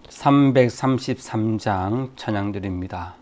333장 찬양드립니다.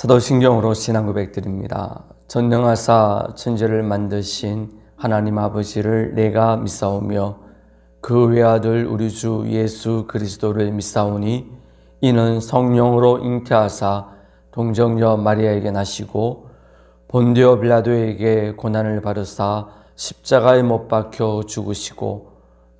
사도신경으로 신앙 고백드립니다. 전능하사 천지를 만드신 하나님 아버지를 내가 믿사오며 그 외아들 우리 주 예수 그리스도를 믿사오니 이는 성령으로 잉태하사 동정녀 마리아에게 나시고 본디오 빌라도에게 고난을 받으사 십자가에 못 박혀 죽으시고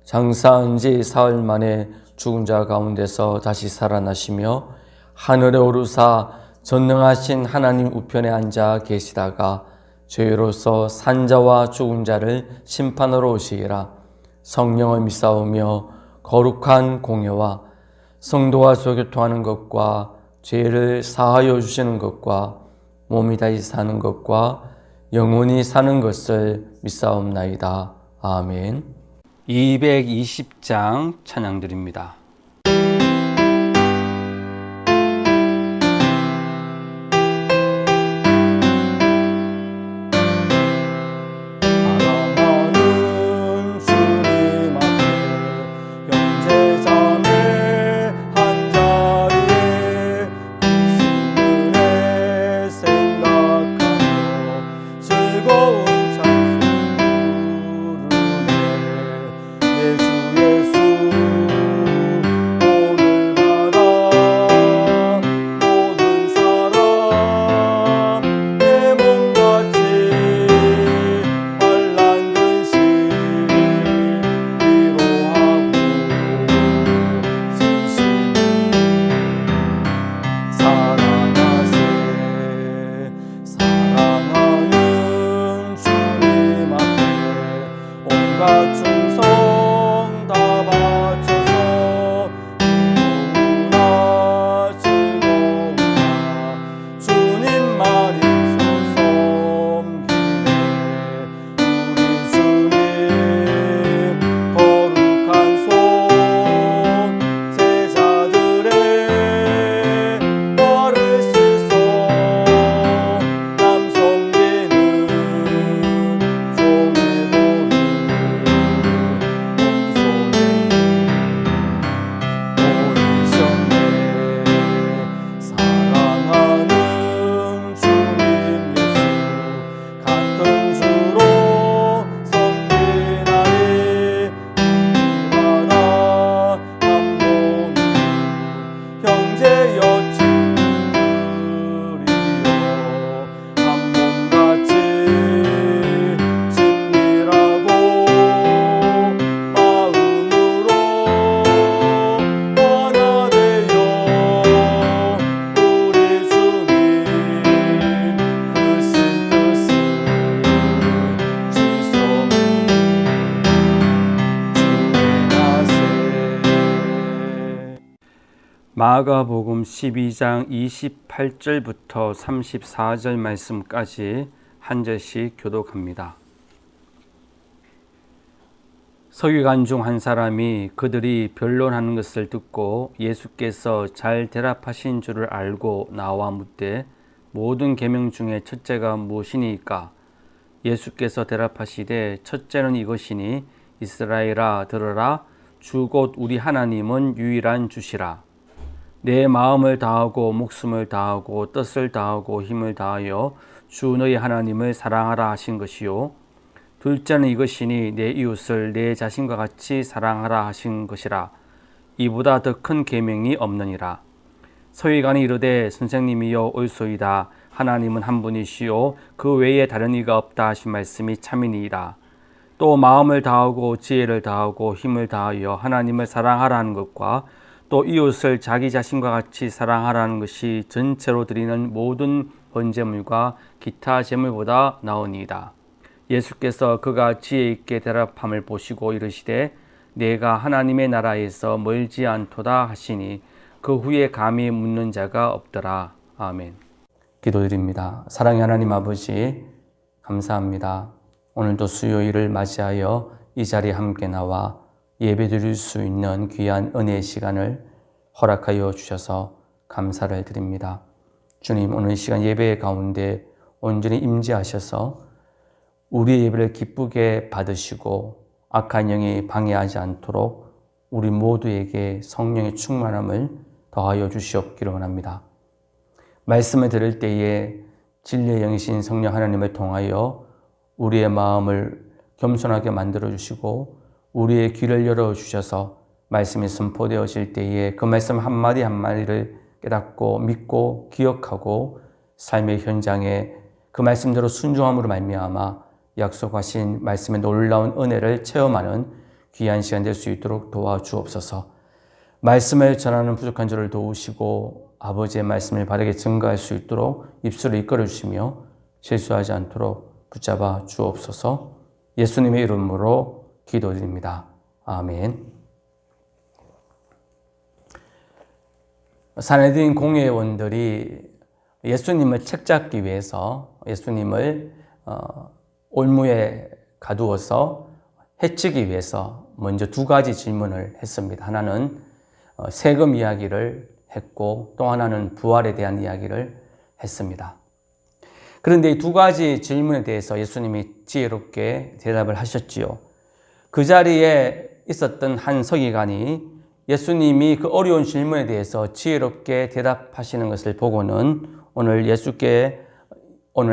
장사한 지 사흘 만에 죽은 자 가운데서 다시 살아나시며 하늘에 오르사 전능하신 하나님 우편에 앉아 계시다가 죄로서 산자와 죽은 자를 심판하러 오시리라. 성령을 믿사오며 거룩한 공예와 성도와 소교통하는 것과 죄를 사하여 주시는 것과 몸이 다시 사는 것과 영원히 사는 것을 믿사옵나이다. 아멘. 220장 찬양드립니다. 마가복음 12장 28절부터 34절 말씀까지 한 절씩 교독합니다. 서기관 중 한 사람이 그들이 변론하는 것을 듣고 예수께서 잘 대답하신 줄을 알고 나와 묻되 모든 계명 중에 첫째가 무엇이니까? 예수께서 대답하시되 첫째는 이것이니 이스라엘아 들으라 주 곧 우리 하나님은 유일한 주시라. 내 마음을 다하고 목숨을 다하고 뜻을 다하고 힘을 다하여 주 너희 하나님을 사랑하라 하신 것이요. 둘째는 이것이니 내 이웃을 내 자신과 같이 사랑하라 하신 것이라. 이보다 더 큰 계명이 없느니라. 서기관이 이르되 선생님이여 옳소이다. 하나님은 한 분이시요 그 외에 다른 이가 없다 하신 말씀이 참이니이다. 또 마음을 다하고 지혜를 다하고 힘을 다하여 하나님을 사랑하라는 것과 또 이웃을 자기 자신과 같이 사랑하라는 것이 전체로 드리는 모든 번제물과 기타 제물보다 나으니이다. 예수께서 그가 지혜 있게 대답함을 보시고 이르시되 내가 하나님의 나라에서 멀지 않도다 하시니 그 후에 감히 묻는 자가 없더라. 아멘. 기도드립니다. 사랑의 하나님 아버지 감사합니다. 오늘도 수요일을 맞이하여 이 자리에 함께 나와 예배드릴 수 있는 귀한 은혜의 시간을 허락하여 주셔서 감사를 드립니다. 주님, 오늘 시간 예배 가운데 온전히 임재하셔서 우리의 예배를 기쁘게 받으시고 악한 영이 방해하지 않도록 우리 모두에게 성령의 충만함을 더하여 주시옵기를 원합니다. 말씀을 들을 때에 진리의 영이신 성령 하나님을 통하여 우리의 마음을 겸손하게 만들어 주시고 우리의 귀를 열어 주셔서 말씀이 선포되어질 때에 그 말씀 한마디 한마디를 깨닫고 믿고 기억하고 삶의 현장에 그 말씀대로 순종함으로 말미암아 약속하신 말씀의 놀라운 은혜를 체험하는 귀한 시간 될 수 있도록 도와주옵소서. 말씀을 전하는 부족한 저를 도우시고 아버지의 말씀을 바르게 증거할 수 있도록 입술을 이끌어 주시며 실수하지 않도록 붙잡아 주옵소서. 예수님의 이름으로 기도드립니다. 아멘. 사내들인 공회원들이 예수님을 책잡기 위해서 예수님을 올무에 가두어서 해치기 위해서 먼저 두 가지 질문을 했습니다. 하나는 세금 이야기를 했고 또 하나는 부활에 대한 이야기를 했습니다. 그런데 이 두 가지 질문에 대해서 예수님이 지혜롭게 대답을 하셨지요. 그 자리에 있었던 한 서기관이 예수님이 그 어려운 질문에 대해서 지혜롭게 대답하시는 것을 보고는 오늘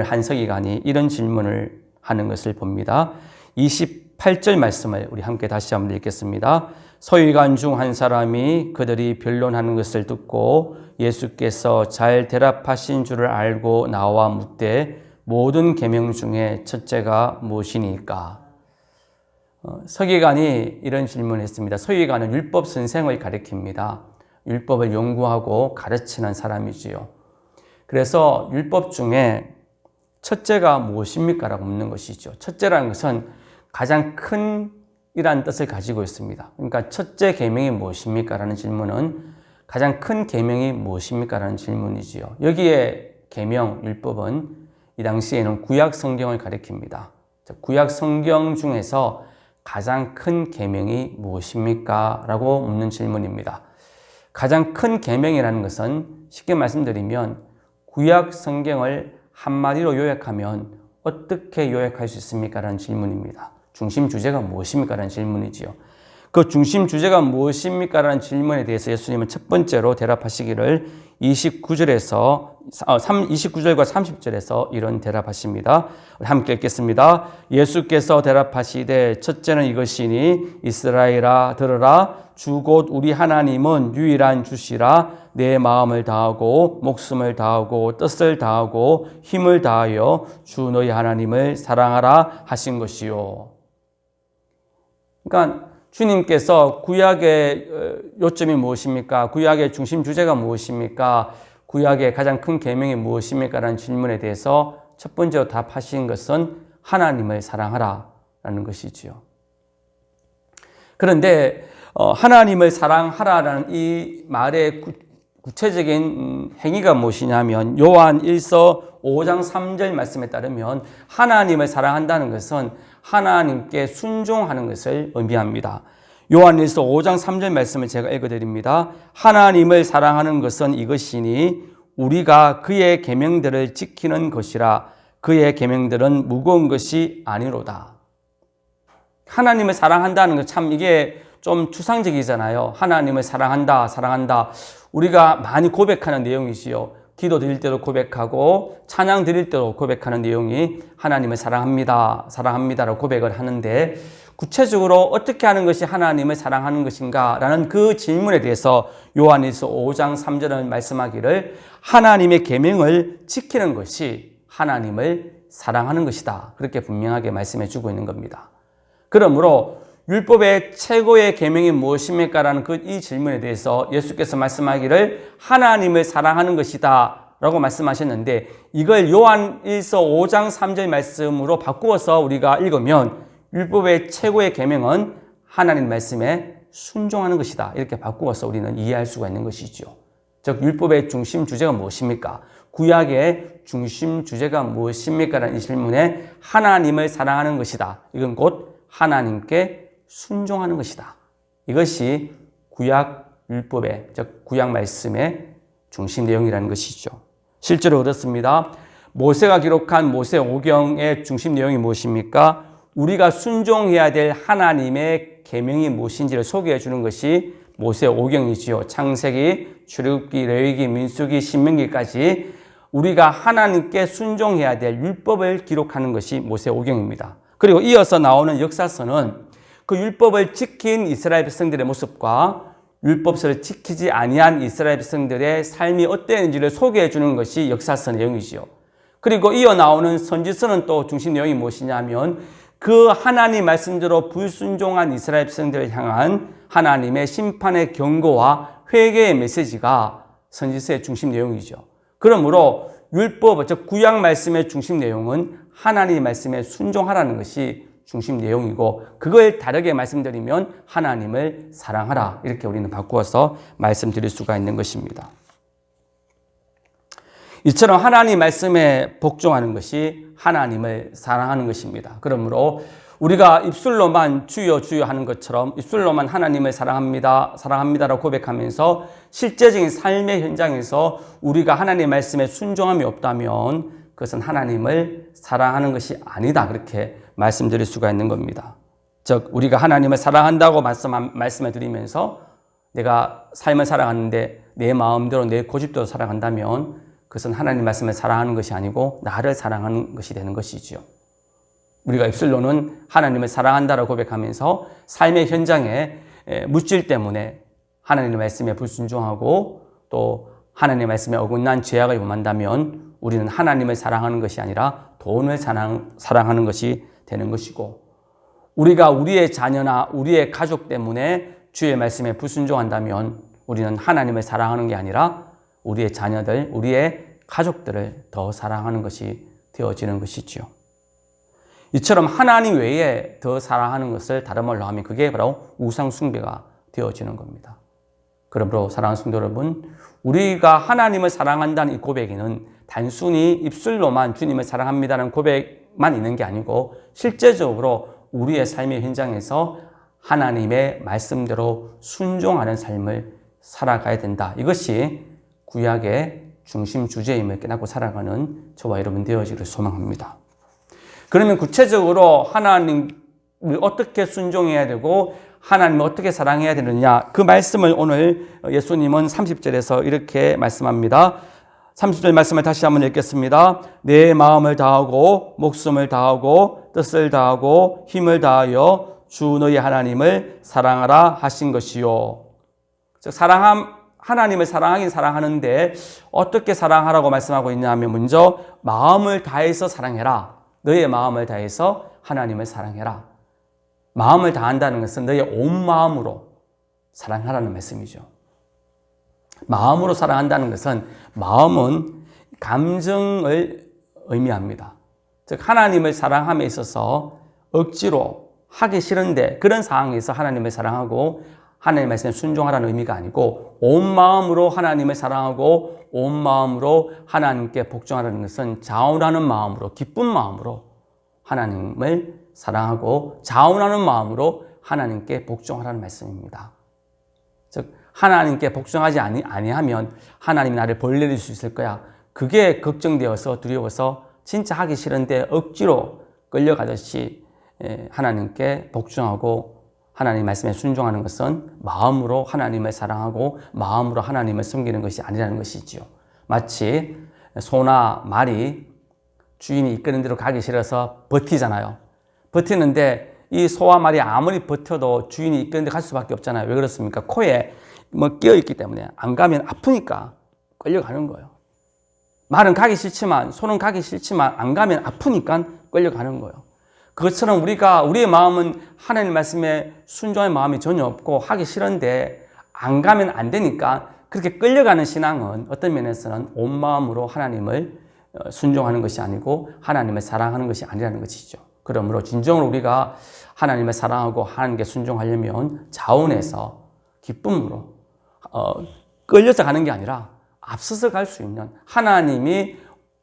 한 서기관이 이런 질문을 하는 것을 봅니다. 28절 말씀을 우리 함께 다시 한번 읽겠습니다. 서기관 중 한 사람이 그들이 변론하는 것을 듣고 예수께서 잘 대답하신 줄을 알고 나와 묻되 모든 계명 중에 첫째가 무엇이니까? 서기관이 이런 질문을 했습니다. 서기관은 율법 선생을 가리킵니다. 율법을 연구하고 가르치는 사람이지요. 그래서 율법 중에 첫째가 무엇입니까? 라고 묻는 것이죠. 첫째라는 것은 가장 큰 이란 뜻을 가지고 있습니다. 그러니까 첫째 계명이 무엇입니까? 라는 질문은 가장 큰 계명이 무엇입니까? 라는 질문이지요. 여기에 계명, 율법은 이 당시에는 구약 성경을 가리킵니다. 구약 성경 중에서 가장 큰 계명이 무엇입니까? 라고 묻는 질문입니다. 가장 큰 계명이라는 것은 쉽게 말씀드리면 구약 성경을 한마디로 요약하면 어떻게 요약할 수 있습니까? 라는 질문입니다. 중심 주제가 무엇입니까? 라는 질문이지요. 그 중심 주제가 무엇입니까? 라는 질문에 대해서 예수님은 첫 번째로 대답하시기를 29절과 30절에서 이런 대답하십니다. 함께 읽겠습니다. 예수께서 대답하시되 첫째는 이것이니 이스라엘아 들으라 주 곧 우리 하나님은 유일한 주시라 내 마음을 다하고 목숨을 다하고 뜻을 다하고 힘을 다하여 주 너희 하나님을 사랑하라 하신 것이요. 그러니까 주님께서 구약의 요점이 무엇입니까? 구약의 중심 주제가 무엇입니까? 구약의 가장 큰 계명이 무엇입니까? 라는 질문에 대해서 첫 번째로 답하신 것은 하나님을 사랑하라 라는 것이지요. 그런데 하나님을 사랑하라라는 이 말의 구체적인 행위가 무엇이냐면 요한 1서 5장 3절 말씀에 따르면 하나님을 사랑한다는 것은 하나님께 순종하는 것을 의미합니다. 요한 1서 5장 3절 말씀을 제가 읽어드립니다. 하나님을 사랑하는 것은 이것이니 우리가 그의 계명들을 지키는 것이라. 그의 계명들은 무거운 것이 아니로다. 하나님을 사랑한다는 것 참 이게 좀 추상적이잖아요. 하나님을 사랑한다, 사랑한다. 우리가 많이 고백하는 내용이지요. 기도 드릴 때도 고백하고 찬양 드릴 때도 고백하는 내용이 하나님을 사랑합니다, 사랑합니다라고 고백을 하는데 구체적으로 어떻게 하는 것이 하나님을 사랑하는 것인가? 라는 그 질문에 대해서 요한일서 5장 3절은 말씀하기를 하나님의 계명을 지키는 것이 하나님을 사랑하는 것이다. 그렇게 분명하게 말씀해 주고 있는 겁니다. 그러므로 율법의 최고의 계명이 무엇입니까? 라는 이 질문에 대해서 예수께서 말씀하기를 하나님을 사랑하는 것이다 라고 말씀하셨는데 이걸 요한 1서 5장 3절 말씀으로 바꾸어서 우리가 읽으면 율법의 최고의 계명은 하나님 말씀에 순종하는 것이다. 이렇게 바꾸어서 우리는 이해할 수가 있는 것이죠. 즉 율법의 중심 주제가 무엇입니까? 구약의 중심 주제가 무엇입니까? 라는 이 질문에 하나님을 사랑하는 것이다. 이건 곧 하나님께 순종하는 것이다. 이것이 구약 율법의, 즉 구약 말씀의 중심 내용이라는 것이죠. 실제로 그렇습니다. 모세가 기록한 모세오경의 중심 내용이 무엇입니까? 우리가 순종해야 될 하나님의 계명이 무엇인지를 소개해 주는 것이 모세오경이지요. 창세기, 출애굽기, 레위기, 민수기, 신명기까지 우리가 하나님께 순종해야 될 율법을 기록하는 것이 모세오경입니다. 그리고 이어서 나오는 역사서는 그 율법을 지킨 이스라엘 백성들의 모습과 율법서를 지키지 아니한 이스라엘 백성들의 삶이 어땠는지를 소개해 주는 것이 역사서 내용이지요. 그리고 이어 나오는 선지서는 또 중심 내용이 무엇이냐면 그 하나님 말씀대로 불순종한 이스라엘 백성들을 향한 하나님의 심판의 경고와 회개의 메시지가 선지서의 중심 내용이죠. 그러므로 율법, 즉 구약 말씀의 중심 내용은 하나님 말씀에 순종하라는 것이 중심 내용이고 그걸 다르게 말씀드리면 하나님을 사랑하라 이렇게 우리는 바꾸어서 말씀드릴 수가 있는 것입니다. 이처럼 하나님 말씀에 복종하는 것이 하나님을 사랑하는 것입니다. 그러므로 우리가 입술로만 주여 주여 하는 것처럼 입술로만 하나님을 사랑합니다, 사랑합니다라고 고백하면서 실제적인 삶의 현장에서 우리가 하나님 말씀에 순종함이 없다면 그것은 하나님을 사랑하는 것이 아니다. 그렇게 말씀드릴 수가 있는 겁니다. 즉 우리가 하나님을 사랑한다고 말씀을 드리면서 내가 삶을 살아가는데 내 마음대로 내 고집대로 살아간다면 그것은 하나님 말씀을 사랑하는 것이 아니고 나를 사랑하는 것이 되는 것이지요. 우리가 입술로는 하나님을 사랑한다라고 고백하면서 삶의 현장에 물질 때문에 하나님의 말씀에 불순종하고 또 하나님의 말씀에 어긋난 죄악을 범한다면 우리는 하나님을 사랑하는 것이 아니라 돈을 사랑하는 것이 되는 것이고 우리가 우리의 자녀나 우리의 가족 때문에 주의 말씀에 불순종한다면 우리는 하나님을 사랑하는 게 아니라 우리의 자녀들, 우리의 가족들을 더 사랑하는 것이 되어지는 것이지요. 이처럼 하나님 외에 더 사랑하는 것을 다른 말로 하면 그게 바로 우상 숭배가 되어지는 겁니다. 그러므로 사랑하는 성도 여러분, 우리가 하나님을 사랑한다는 이 고백에는 단순히 입술로만 주님을 사랑합니다라는 고백만 있는 게 아니고 실제적으로 우리의 삶의 현장에서 하나님의 말씀대로 순종하는 삶을 살아가야 된다. 이것이 구약의 중심 주제임을 깨닫고 살아가는 저와 여러분 되어지기를 소망합니다. 그러면 구체적으로 하나님을 어떻게 순종해야 되고 하나님을 어떻게 사랑해야 되느냐 그 말씀을 오늘 예수님은 30절에서 이렇게 말씀합니다. 30절 말씀을 다시 한번 읽겠습니다. 내 마음을 다하고 목숨을 다하고 뜻을 다하고 힘을 다하여 주 너희 하나님을 사랑하라 하신 것이요. 즉 하나님을 사랑하긴 사랑하는데 어떻게 사랑하라고 말씀하고 있냐면 먼저 마음을 다해서 사랑해라. 너의 마음을 다해서 하나님을 사랑해라. 마음을 다한다는 것은 너의 온 마음으로 사랑하라는 말씀이죠. 마음으로 사랑한다는 것은 마음은 감정을 의미합니다. 즉 하나님을 사랑함에 있어서 억지로 하기 싫은데 그런 상황에서 하나님을 사랑하고 하나님의 말씀에 순종하라는 의미가 아니고 온 마음으로 하나님을 사랑하고 온 마음으로 하나님께 복종하라는 것은 자원하는 마음으로, 기쁜 마음으로 하나님을 사랑하고 자원하는 마음으로 하나님께 복종하라는 말씀입니다. 즉 하나님께 복종하지 아니하면 하나님이 나를 벌 내릴 수 있을 거야. 그게 걱정되어서 두려워서 진짜 하기 싫은데 억지로 끌려가듯이 하나님께 복종하고 하나님 말씀에 순종하는 것은 마음으로 하나님을 사랑하고 마음으로 하나님을 섬기는 것이 아니라는 것이지요. 마치 소나 말이 주인이 이끄는 대로 가기 싫어서 버티잖아요. 버티는데 이 소와 말이 아무리 버텨도 주인이 이끄는 데 갈 수밖에 없잖아요. 왜 그렇습니까? 코에 끼어있기 때문에 안 가면 아프니까 끌려가는 거예요. 말은 가기 싫지만, 소는 가기 싫지만 안 가면 아프니까 끌려가는 거예요. 그것처럼 우리의 마음은 하나님 말씀에 순종의 마음이 전혀 없고 하기 싫은데 안 가면 안 되니까 그렇게 끌려가는 신앙은 어떤 면에서는 온 마음으로 하나님을 순종하는 것이 아니고 하나님을 사랑하는 것이 아니라는 것이죠. 그러므로 진정으로 우리가 하나님을 사랑하고 하나님께 순종하려면 자원해서 기쁨으로 끌려서 가는 게 아니라 앞서서 갈 수 있는, 하나님이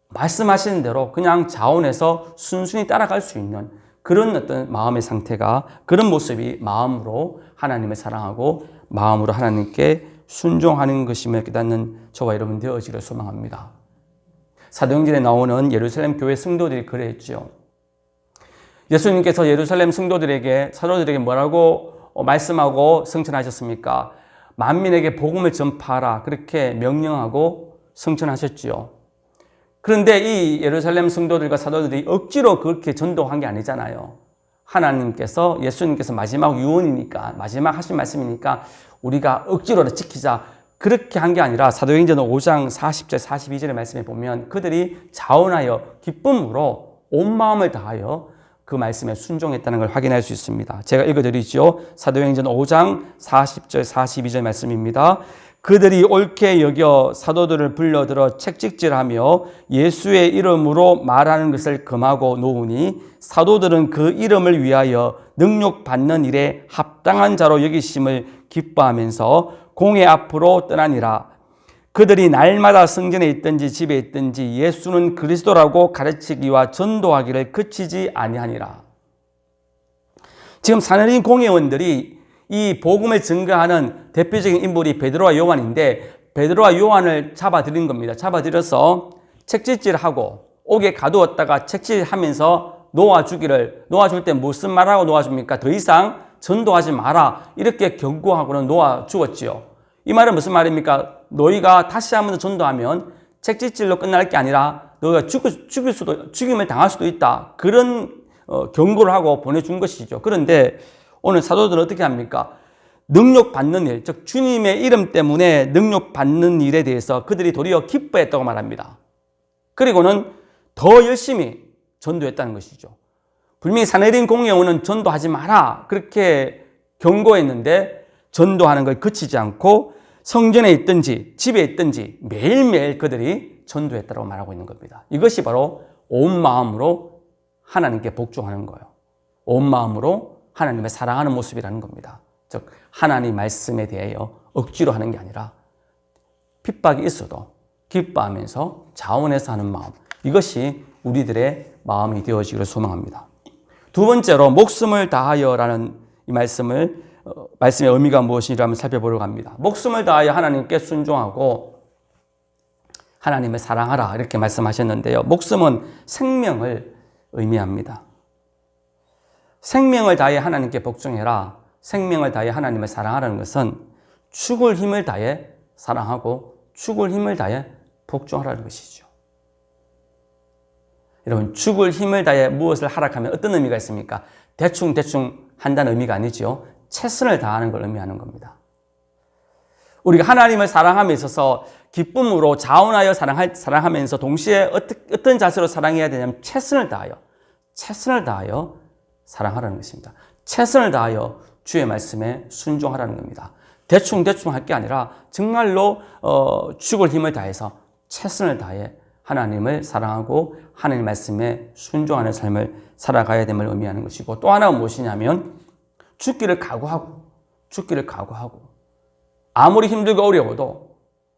말씀하시는 대로 그냥 자원해서 순순히 따라갈 수 있는 그런 어떤 마음의 상태가, 그런 모습이 마음으로 하나님을 사랑하고 마음으로 하나님께 순종하는 것임을 깨닫는 저와 여러분 되어지기를 소망합니다. 사도행전에 나오는 예루살렘 교회 성도들이 그랬죠. 예수님께서 예루살렘 성도들에게, 사도들에게 뭐라고 말씀하고 성천하셨습니까? 만민에게 복음을 전파하라, 그렇게 명령하고 성천하셨지요. 그런데 이 예루살렘 성도들과 사도들이 억지로 그렇게 전도한 게 아니잖아요. 하나님께서, 예수님께서 마지막 유언이니까, 마지막 하신 말씀이니까 우리가 억지로 지키자, 그렇게 한 게 아니라 사도행전 5장 40절 42절의 말씀에 보면 그들이 자원하여 기쁨으로 온 마음을 다하여 그 말씀에 순종했다는 걸 확인할 수 있습니다. 제가 읽어드리죠. 사도행전 5장 40절 42절 말씀입니다. 그들이 옳게 여겨 사도들을 불러들어 책찍질하며 예수의 이름으로 말하는 것을 금하고 놓으니 사도들은 그 이름을 위하여 능욕받는 일에 합당한 자로 여기심을 기뻐하면서 공회 앞으로 떠나니라. 그들이 날마다 성전에 있든지 집에 있든지 예수는 그리스도라고 가르치기와 전도하기를 그치지 아니하니라. 지금 사내린 공회원들이 이 복음을 증거하는 대표적인 인물이 베드로와 요한인데, 베드로와 요한을 잡아들인 겁니다. 잡아들여서 책짓질하고 옥에 가두었다가 책짓하면서 놓아줄 때 무슨 말하고 놓아줍니까? 더 이상 전도하지 마라, 이렇게 경고하고는 놓아주었지요. 이 말은 무슨 말입니까? 너희가 다시 한번 더 전도하면 책짓질로 끝날 게 아니라 너희가 죽임을 당할 수도 있다, 그런 경고를 하고 보내준 것이죠. 그런데 오늘 사도들은 어떻게 합니까? 능욕받는 일, 즉 주님의 이름 때문에 능욕받는 일에 대해서 그들이 도리어 기뻐했다고 말합니다. 그리고는 더 열심히 전도했다는 것이죠. 분명히 사내린 공회원은 전도하지 마라, 그렇게 경고했는데 전도하는 걸 그치지 않고 성전에 있든지 집에 있든지 매일매일 그들이 전도했다고 말하고 있는 겁니다. 이것이 바로 온 마음으로 하나님께 복종하는 거예요. 온 마음으로 하나님을 사랑하는 모습이라는 겁니다. 즉 하나님 말씀에 대하여 억지로 하는 게 아니라 핍박이 있어도 기뻐하면서 자원해서 하는 마음, 이것이 우리들의 마음이 되어지기를 소망합니다. 두 번째로 목숨을 다하여라는 이 말씀의 의미가 무엇인지 한번 살펴보려고 합니다. 목숨을 다하여 하나님께 순종하고 하나님을 사랑하라, 이렇게 말씀하셨는데요. 목숨은 생명을 의미합니다. 생명을 다해 하나님께 복종해라, 생명을 다해 하나님을 사랑하라는 것은 죽을 힘을 다해 사랑하고 죽을 힘을 다해 복종하라는 것이죠. 여러분, 죽을 힘을 다해 무엇을 하락하면 어떤 의미가 있습니까? 대충 한다는 의미가 아니죠. 최선을 다하는 걸 의미하는 겁니다. 우리가 하나님을 사랑함에 있어서 기쁨으로 자원하여 사랑하면서 동시에 어떤 자세로 사랑해야 되냐면 최선을 다하여 사랑하라는 것입니다. 최선을 다하여 주의 말씀에 순종하라는 겁니다. 대충 할 게 아니라 정말로 죽을 힘을 다해서 최선을 다해 하나님을 사랑하고 하나님 말씀에 순종하는 삶을 살아가야 됨을 의미하는 것이고, 또 하나가 무엇이냐면 죽기를 각오하고 아무리 힘들고 어려워도,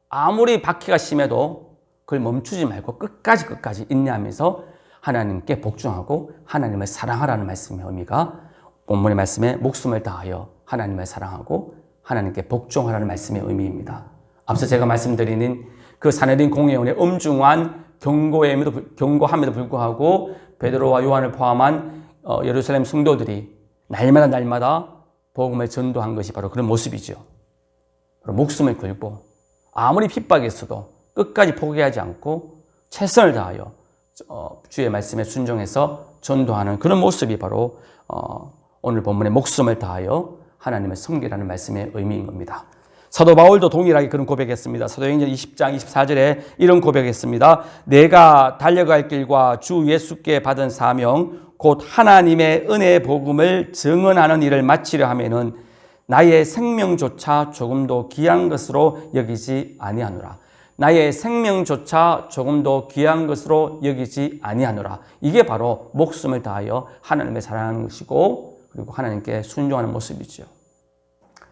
아무리 박해가 심해도 그걸 멈추지 말고 끝까지 인내하면서 하나님께 복종하고 하나님을 사랑하라는 말씀의 의미가 본문의 말씀에 목숨을 다하여 하나님을 사랑하고 하나님께 복종하라는 말씀의 의미입니다. 앞서 제가 말씀드리는 그 사내린 공회원의 엄중한 경고함에도 불구하고 베드로와 요한을 포함한 예루살렘 성도들이 날마다 복음을 전도한 것이 바로 그런 모습이죠. 바로 목숨을 걸고 아무리 핍박이 있어도 끝까지 포기하지 않고 최선을 다하여 주의 말씀에 순종해서 전도하는 그런 모습이 바로 오늘 본문의 목숨을 다하여 하나님을 섬기라는 말씀의 의미인 겁니다. 사도 바울도 동일하게 그런 고백했습니다. 사도행전 20장 24절에 이런 고백했습니다. 내가 달려갈 길과 주 예수께 받은 사명 곧 하나님의 은혜의 복음을 증언하는 일을 마치려 하면은 나의 생명조차 조금도 귀한 것으로 여기지 아니하노라. 나의 생명조차 조금도 귀한 것으로 여기지 아니하노라. 이게 바로 목숨을 다하여 하나님을 사랑하는 것이고 그리고 하나님께 순종하는 모습이죠.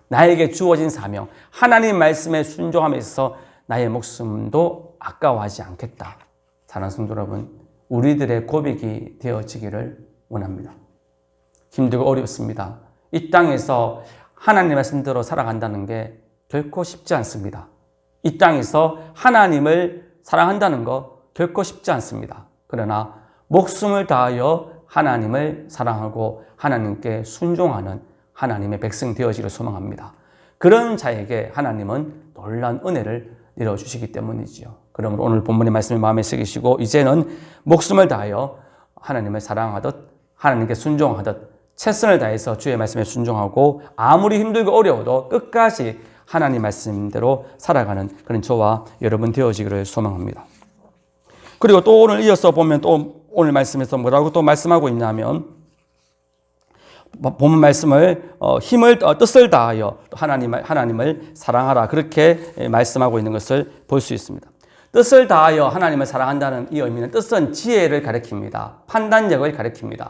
나에게 주어진 사명, 하나님 말씀에 순종함에서 나의 목숨도 아까워하지 않겠다. 사랑하는 성도 여러분, 우리들의 고백이 되어지기를 원합니다. 힘들고 어렵습니다. 이 땅에서 하나님의 말씀대로 살아간다는 게 결코 쉽지 않습니다. 이 땅에서 하나님을 사랑한다는 거 결코 쉽지 않습니다. 그러나 목숨을 다하여 하나님을 사랑하고 하나님께 순종하는 하나님의 백성 되어지기를 소망합니다. 그런 자에게 하나님은 놀라운 은혜를 내려주시기 때문이지요. 그러므로 오늘 본문의 말씀을 마음에 새기시고 이제는 목숨을 다하여 하나님을 사랑하듯 하나님께 순종하듯 최선을 다해서 주의 말씀에 순종하고 아무리 힘들고 어려워도 끝까지 하나님 말씀대로 살아가는 그런 저와 여러분 되어지기를 소망합니다. 그리고 또 오늘 이어서 보면 또 오늘 말씀에서 뭐라고 또 말씀하고 있냐면 본문 말씀을 뜻을 다하여 하나님을 사랑하라 그렇게 말씀하고 있는 것을 볼 수 있습니다. 뜻을 다하여 하나님을 사랑한다는 이 의미는 뜻은 지혜를 가리킵니다. 판단력을 가리킵니다.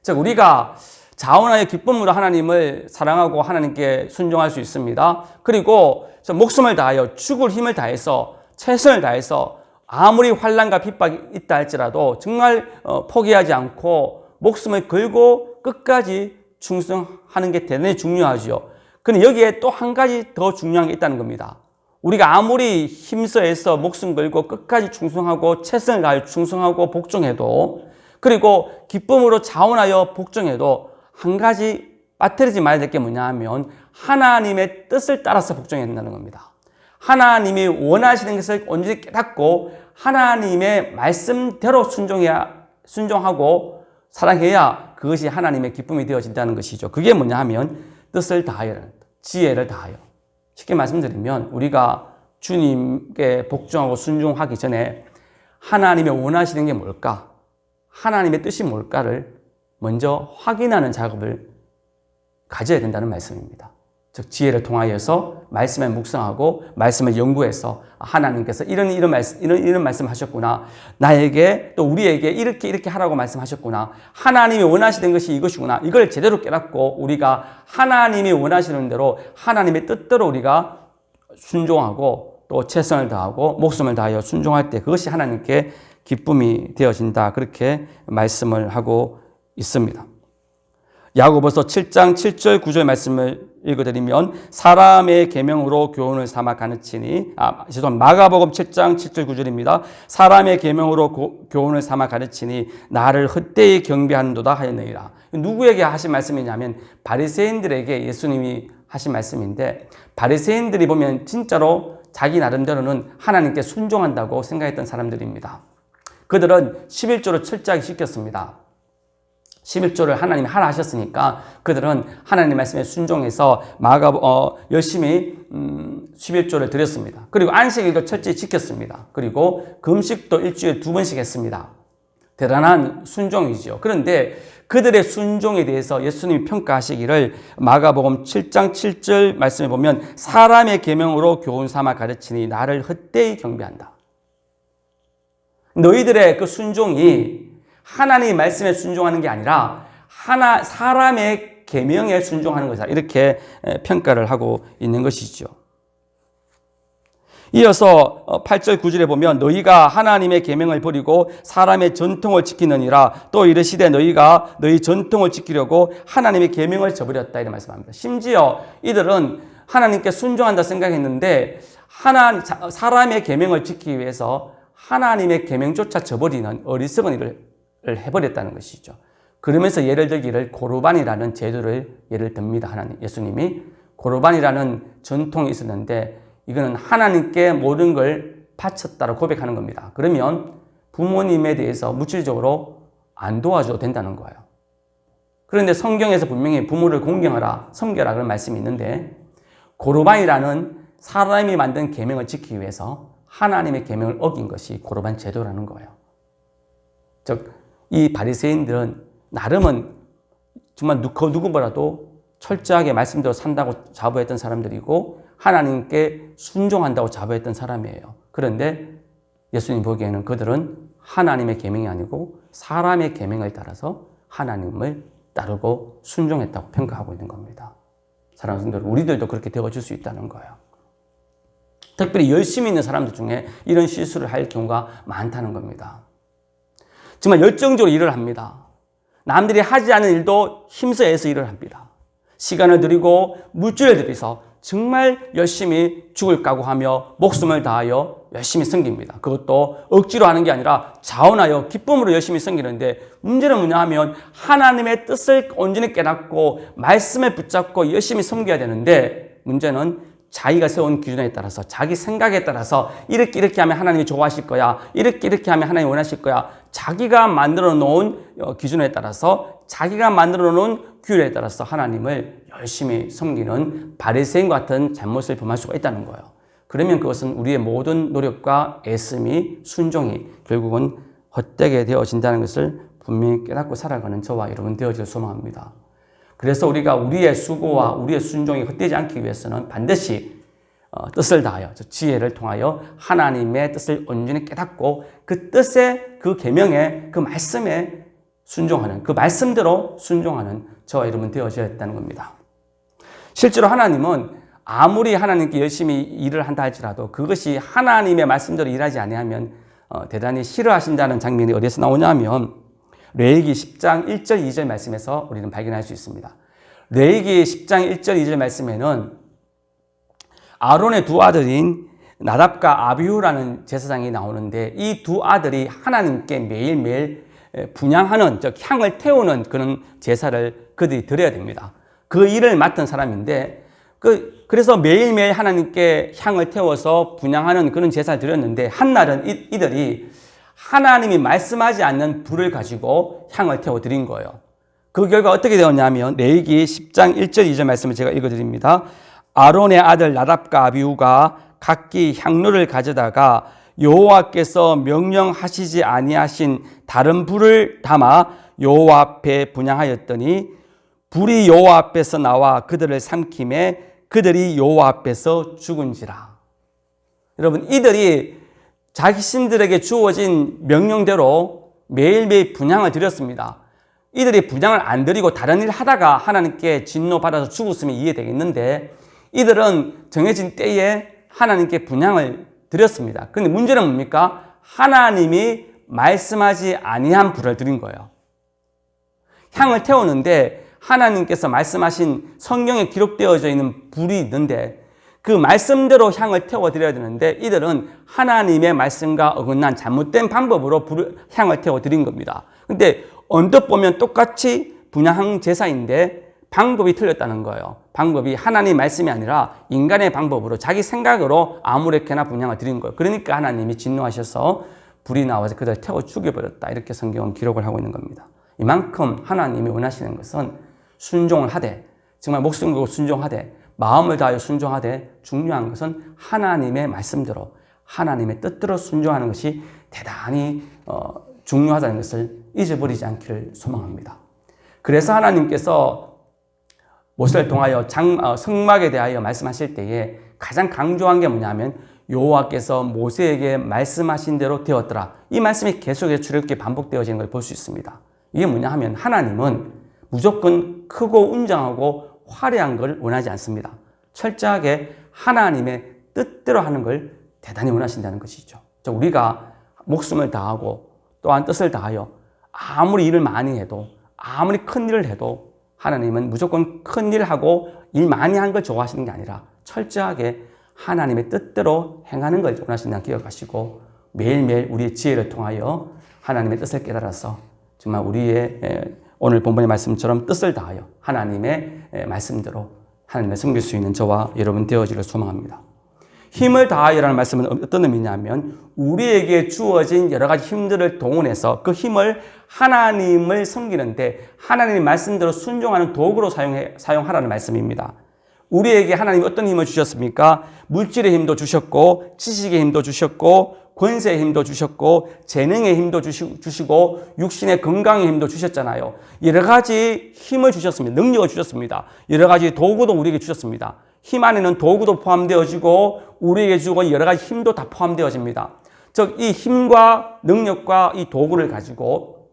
즉 우리가 자원하여 기쁨으로 하나님을 사랑하고 하나님께 순종할 수 있습니다. 그리고 목숨을 다하여 죽을 힘을 다해서 최선을 다해서 아무리 환난과 핍박이 있다 할지라도 정말 포기하지 않고 목숨을 걸고 끝까지 충성하는 게 대단히 중요하죠. 그런데 여기에 또 한 가지 더 중요한 게 있다는 겁니다. 우리가 아무리 힘써서 목숨 걸고 끝까지 충성하고 최선을 다하여 충성하고 복종해도 그리고 기쁨으로 자원하여 복종해도 한 가지 빠뜨리지 말아야 될 게 뭐냐 하면 하나님의 뜻을 따라서 복종해야 된다는 겁니다. 하나님이 원하시는 것을 온전히 깨닫고 하나님의 말씀대로 순종하고 사랑해야 그것이 하나님의 기쁨이 되어진다는 것이죠. 그게 뭐냐 하면 뜻을 다하여, 지혜를 다하여. 쉽게 말씀드리면 우리가 주님께 복종하고 순종하기 전에 하나님이 원하시는 게 뭘까? 하나님의 뜻이 뭘까를 먼저 확인하는 작업을 가져야 된다는 말씀입니다. 즉 지혜를 통하여서 말씀을 묵상하고 말씀을 연구해서 하나님께서 이런 말씀 하셨구나. 나에게 또 우리에게 이렇게 하라고 말씀하셨구나. 하나님이 원하시는 것이 이것이구나. 이걸 제대로 깨닫고 우리가 하나님이 원하시는 대로 하나님의 뜻대로 우리가 순종하고 또 최선을 다하고 목숨을 다하여 순종할 때 그것이 하나님께 기쁨이 되어진다. 그렇게 말씀을 하고 있습니다. 야고보서 7장 7절 9절 말씀을 읽어드리면 사람의 계명으로 교훈을 삼아 가르치니 마가복음 7장 7절 9절입니다. 사람의 계명으로 교훈을 삼아 가르치니 나를 헛되이 경배하는도다 하였느니라. 누구에게 하신 말씀이냐면 바리새인들에게 예수님이 하신 말씀인데 바리새인들이 보면 진짜로 자기 나름대로는 하나님께 순종한다고 생각했던 사람들입니다. 그들은 11조를 철저하게 지켰습니다. 11조를 하나님이 하라 하셨으니까 그들은 하나님 말씀에 순종해서 열심히 11조를 드렸습니다. 그리고 안식일도 철저히 지켰습니다. 그리고 금식도 일주일에 2번씩 했습니다. 대단한 순종이죠. 그런데 그들의 순종에 대해서 예수님이 평가하시기를 마가복음 7장 7절 말씀에 보면 사람의 계명으로 교훈 삼아 가르치니 나를 헛되이 경배한다. 너희들의 그 순종이 하나님의 말씀에 순종하는 게 아니라 사람의 계명에 순종하는 것이다. 이렇게 평가를 하고 있는 것이죠. 이어서 8절 9절에 보면 너희가 하나님의 계명을 버리고 사람의 전통을 지키느니라 또 이르시되 너희가 너희 전통을 지키려고 하나님의 계명을 저버렸다 이런 말씀합니다. 심지어 이들은 하나님께 순종한다 생각했는데 사람의 계명을 지키기 위해서 하나님의 계명조차 저버리는 어리석은 일을 해버렸다는 것이죠. 그러면서 예를 들기를 고르반이라는 제도를 예를 듭니다. 예수님이 고르반이라는 전통이 있었는데 이거는 하나님께 모든 걸 바쳤다고 고백하는 겁니다. 그러면 부모님에 대해서 물질적으로 안 도와줘도 된다는 거예요. 그런데 성경에서 분명히 부모를 공경하라, 섬겨라 그런 말씀이 있는데 고르반이라는 사람이 만든 계명을 지키기 위해서 하나님의 계명을 어긴 것이 고르반 제도라는 거예요. 즉, 이 바리새인들은 나름은 정말 누구보다도 철저하게 말씀대로 산다고 자부했던 사람들이고 하나님께 순종한다고 자부했던 사람이에요. 그런데 예수님 보기에는 그들은 하나님의 계명이 아니고 사람의 계명을 따라서 하나님을 따르고 순종했다고 평가하고 있는 겁니다. 사랑하는 성도들, 우리들도 그렇게 되어줄 수 있다는 거예요. 특별히 열심히 있는 사람들 중에 이런 실수를 할 경우가 많다는 겁니다. 정말 열정적으로 일을 합니다. 남들이 하지 않은 일도 힘써서 일을 합니다. 시간을 들이고 물질을 들여서 정말 열심히 죽을 각오하며 목숨을 다하여 열심히 섬깁니다. 그것도 억지로 하는 게 아니라 자원하여 기쁨으로 열심히 섬기는데 문제는 뭐냐 하면 하나님의 뜻을 온전히 깨닫고 말씀을 붙잡고 열심히 섬겨야 되는데 문제는 자기가 세운 기준에 따라서 자기 생각에 따라서 이렇게 하면 하나님이 좋아하실 거야. 이렇게 하면 하나님이 원하실 거야. 자기가 만들어 놓은 기준에 따라서 자기가 만들어 놓은 규율에 따라서 하나님을 열심히 섬기는 바리새인 같은 잘못을 범할 수가 있다는 거예요. 그러면 그것은 우리의 모든 노력과 애씀이 순종이 결국은 헛되게 되어진다는 것을 분명히 깨닫고 살아가는 저와 여러분 되어질 소망합니다. 그래서 우리가 우리의 수고와 우리의 순종이 헛되지 않기 위해서는 반드시 뜻을 다하여 지혜를 통하여 하나님의 뜻을 온전히 깨닫고 그 뜻에 그 계명에 그 말씀에 순종하는 그 말씀대로 순종하는 저와 여러분 되어져야 했다는 겁니다. 실제로 하나님은 아무리 하나님께 열심히 일을 한다 할지라도 그것이 하나님의 말씀대로 일하지 아니하면 대단히 싫어하신다는 장면이 어디서 나오냐면 레위기 10장 1절 2절 말씀에서 우리는 발견할 수 있습니다. 레위기 10장 1절 2절 말씀에는 아론의 두 아들인 나답과 아비후라는 제사장이 나오는데 이 두 아들이 하나님께 매일매일 분향하는 즉 향을 태우는 그런 제사를 그들이 드려야 됩니다. 그 일을 맡은 사람인데 그래서 매일매일 하나님께 향을 태워서 분향하는 그런 제사를 드렸는데 한날은 이들이 하나님이 말씀하지 않는 불을 가지고 향을 태워 드린 거예요. 그 결과 어떻게 되었냐면 레위기 10장 1절 2절 말씀을 제가 읽어드립니다. 아론의 아들 나답과 아비후가 각기 향로를 가져다가 여호와께서 명령하시지 아니하신 다른 불을 담아 여호와 앞에 분향하였더니 불이 여호와 앞에서 나와 그들을 삼킴에 그들이 여호와 앞에서 죽은지라. 여러분, 이들이 자신들에게 주어진 명령대로 매일매일 분향을 드렸습니다. 이들이 분향을 안 드리고 다른 일 하다가 하나님께 진노받아서 죽었으면 이해되겠는데 이들은 정해진 때에 하나님께 분향을 드렸습니다. 그런데 문제는 뭡니까? 하나님이 말씀하지 아니한 불을 드린 거예요. 향을 태우는데 하나님께서 말씀하신 성경에 기록되어져 있는 불이 있는데 그 말씀대로 향을 태워드려야 되는데 이들은 하나님의 말씀과 어긋난 잘못된 방법으로 향을 태워드린 겁니다. 근데 언뜻 보면 똑같이 분향 제사인데 방법이 틀렸다는 거예요. 방법이 하나님 말씀이 아니라 인간의 방법으로 자기 생각으로 아무렇게나 분향을 드린 거예요. 그러니까 하나님이 진노하셔서 불이 나와서 그들을 태워 죽여버렸다. 이렇게 성경은 기록을 하고 있는 겁니다. 이만큼 하나님이 원하시는 것은 순종을 하되 정말 목숨 걸고 순종하되 마음을 다하여 순종하되 중요한 것은 하나님의 말씀대로 하나님의 뜻대로 순종하는 것이 대단히 중요하다는 것을 잊어버리지 않기를 소망합니다. 그래서 하나님께서 모세를 통하여 성막에 대하여 말씀하실 때에 가장 강조한 게 뭐냐면 여호와께서 모세에게 말씀하신 대로 되었더라. 이 말씀이 계속해서 출애굽기에 반복되어지는 걸 볼 수 있습니다. 이게 뭐냐 하면 하나님은 무조건 크고 웅장하고 화려한 걸 원하지 않습니다. 철저하게 하나님의 뜻대로 하는 걸 대단히 원하신다는 것이죠. 우리가 목숨을 다하고 또한 뜻을 다하여 아무리 일을 많이 해도 아무리 큰 일을 해도 하나님은 무조건 큰 일을 하고 일 많이 한 걸 좋아하시는 게 아니라 철저하게 하나님의 뜻대로 행하는 걸 원하신다는 기억하시고 매일매일 우리의 지혜를 통하여 하나님의 뜻을 깨달아서 정말 우리의 오늘 본문의 말씀처럼 뜻을 다하여 하나님의 말씀대로 하나님을 섬길 수 있는 저와 여러분 되어지기를 소망합니다. 힘을 다하여라는 말씀은 어떤 의미냐면 우리에게 주어진 여러 가지 힘들을 동원해서 그 힘을 하나님을 섬기는데 하나님의 말씀대로 순종하는 도구로 사용하라는 말씀입니다. 우리에게 하나님이 어떤 힘을 주셨습니까? 물질의 힘도 주셨고 지식의 힘도 주셨고 권세의 힘도 주셨고 재능의 힘도 주시고 육신의 건강의 힘도 주셨잖아요. 여러 가지 힘을 주셨습니다. 능력을 주셨습니다. 여러 가지 도구도 우리에게 주셨습니다. 힘 안에는 도구도 포함되어지고 우리에게 주고 여러 가지 힘도 다 포함되어집니다. 즉 이 힘과 능력과 이 도구를 가지고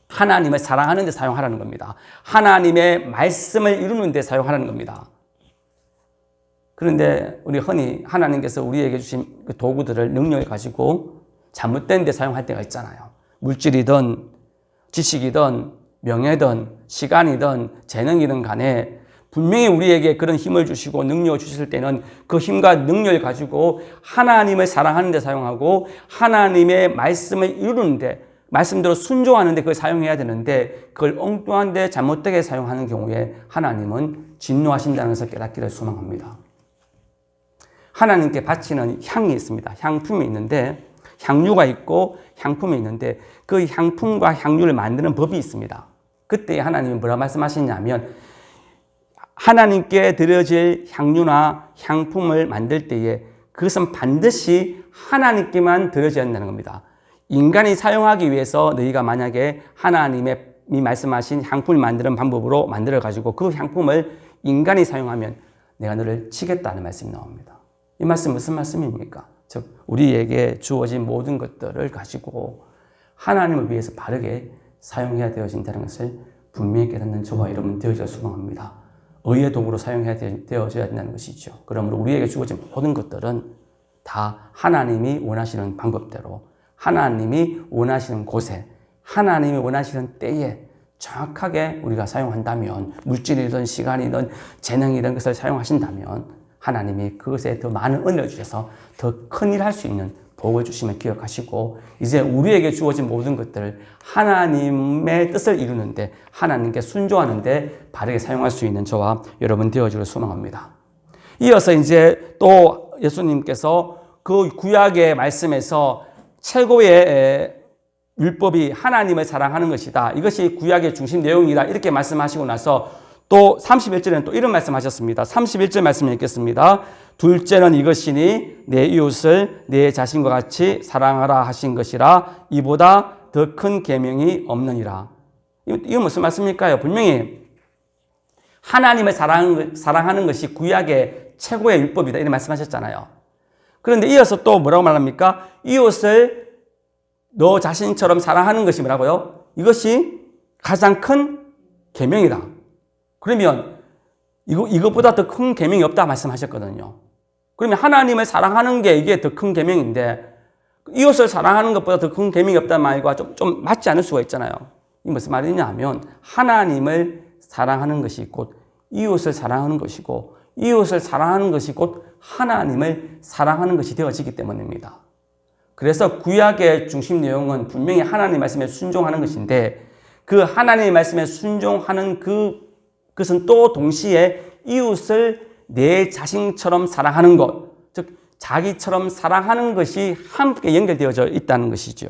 하나님을 사랑하는 데 사용하라는 겁니다. 하나님의 말씀을 이루는 데 사용하라는 겁니다. 그런데 우리 흔히 하나님께서 우리에게 주신 그 도구들을 능력을 가지고 잘못된 데 사용할 때가 있잖아요. 물질이든 지식이든 명예든 시간이든 재능이든 간에 분명히 우리에게 그런 힘을 주시고 능력을 주실 때는 그 힘과 능력을 가지고 하나님을 사랑하는 데 사용하고 하나님의 말씀을 이루는 데 말씀대로 순종하는 데 그걸 사용해야 되는데 그걸 엉뚱한 데 잘못되게 사용하는 경우에 하나님은 진노하신다는 것을 깨닫기를 소망합니다. 하나님께 바치는 향이 있습니다. 향품이 있는데 향유가 있고 향품이 있는데 그 향품과 향유를 만드는 법이 있습니다. 그때 하나님이 뭐라 말씀하시냐면 하나님께 드려질 향유나 향품을 만들 때에 그것은 반드시 하나님께만 드려져야 한다는 겁니다. 인간이 사용하기 위해서 너희가 만약에 하나님이 말씀하신 향품을 만드는 방법으로 만들어가지고 그 향품을 인간이 사용하면 내가 너를 치겠다는 말씀이 나옵니다. 이 말씀 무슨 말씀입니까? 즉 우리에게 주어진 모든 것들을 가지고 하나님을 위해서 바르게 사용해야 되어진다는 것을 분명히 깨닫는 저와 여러분 되어져 소망합니다. 의의 도구로 사용해야 되어져야 된다는 것이죠. 그러므로 우리에게 주어진 모든 것들은 다 하나님이 원하시는 방법대로 하나님이 원하시는 곳에 하나님이 원하시는 때에 정확하게 우리가 사용한다면 물질이든 시간이든 재능이든 것을 사용하신다면 하나님이 그것에 더 많은 은혜를 주셔서 더 큰 일 할 수 있는 복을 주심을 기억하시고 이제 우리에게 주어진 모든 것들을 하나님의 뜻을 이루는데 하나님께 순종하는데 바르게 사용할 수 있는 저와 여러분 되어지기를 소망합니다. 이어서 이제 또 예수님께서 그 구약의 말씀에서 최고의 율법이 하나님을 사랑하는 것이다. 이것이 구약의 중심 내용이다. 이렇게 말씀하시고 나서 또 31절에는 또 이런 말씀하셨습니다. 31절 말씀 읽겠습니다. 둘째는 이것이니 내 이웃을 내 자신과 같이 사랑하라 하신 것이라 이보다 더 큰 계명이 없느니라. 이건 무슨 말씀일까요? 분명히 하나님을 사랑하는 것이 구약의 최고의 율법이다. 이런 말씀하셨잖아요. 그런데 이어서 또 뭐라고 말합니까? 이웃을 너 자신처럼 사랑하는 것이 뭐라고요? 이것이 가장 큰 계명이다. 그러면 이것보다 더 큰 계명이 없다 말씀하셨거든요. 그러면 하나님을 사랑하는 게 이게 더 큰 계명인데 이웃을 사랑하는 것보다 더 큰 계명이 없다는 말과 좀 맞지 않을 수가 있잖아요. 이 무슨 말이냐 하면 하나님을 사랑하는 것이 곧 이웃을 사랑하는 것이고 이웃을 사랑하는 것이 곧 하나님을 사랑하는 것이 되어지기 때문입니다. 그래서 구약의 중심 내용은 분명히 하나님의 말씀에 순종하는 것인데 그 하나님의 말씀에 순종하는 그것은 또 동시에 이웃을 내 자신처럼 사랑하는 것, 즉 자기처럼 사랑하는 것이 함께 연결되어져 있다는 것이죠.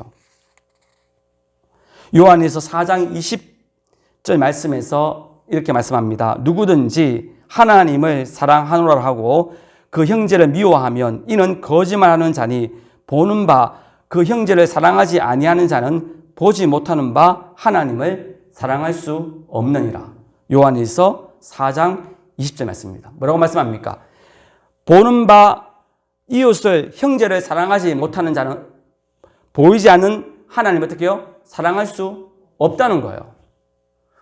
요한에서 4장 20절 말씀에서 이렇게 말씀합니다. 누구든지 하나님을 사랑하노라 하고 그 형제를 미워하면 이는 거짓말하는 자니 보는 바 그 형제를 사랑하지 아니하는 자는 보지 못하는 바 하나님을 사랑할 수 없느니라. 요한에서 4장 20절 말씀입니다. 뭐라고 말씀합니까? 보는 바 이웃을 형제를 사랑하지 못하는 자는 보이지 않는 하나님을 어떻게 해요? 사랑할 수 없다는 거예요.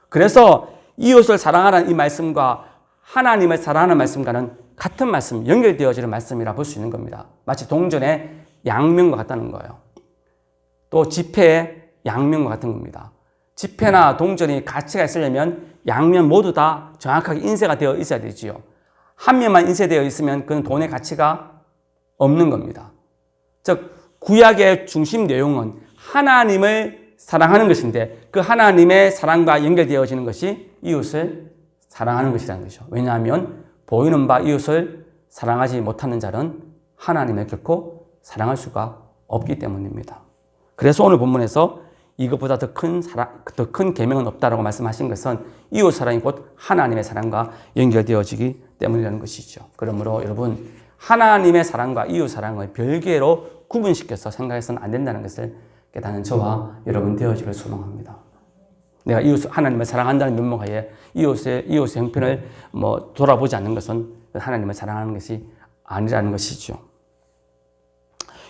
그래서 이웃을 사랑하라는 이 말씀과 하나님을 사랑하는 말씀과는 같은 말씀, 연결되어지는 말씀이라 볼 수 있는 겁니다. 마치 동전의 양면과 같다는 거예요. 또 지폐의 양면과 같은 겁니다. 지폐나 동전이 가치가 있으려면 양면 모두 다 정확하게 인쇄가 되어 있어야 되지요. 한 면만 인쇄되어 있으면 그건 돈의 가치가 없는 겁니다. 즉 구약의 중심 내용은 하나님을 사랑하는 것인데 그 하나님의 사랑과 연결되어지는 것이 이웃을 사랑하는 것이라는 것이죠. 왜냐하면 보이는 바 이웃을 사랑하지 못하는 자는 하나님을 결코 사랑할 수가 없기 때문입니다. 그래서 오늘 본문에서 이것보다 더 큰 계명은 없다라고 말씀하신 것은 이웃 사랑이 곧 하나님의 사랑과 연결되어지기 때문이라는 것이죠. 그러므로 여러분 하나님의 사랑과 이웃 사랑을 별개로 구분시켜서 생각해서는 안 된다는 것을 깨닫는 저와 여러분 되어지기를 소망합니다. 내가 하나님을 사랑한다는 면목하에 이웃의 형편을 돌아보지 않는 것은 하나님을 사랑하는 것이 아니라는 것이죠.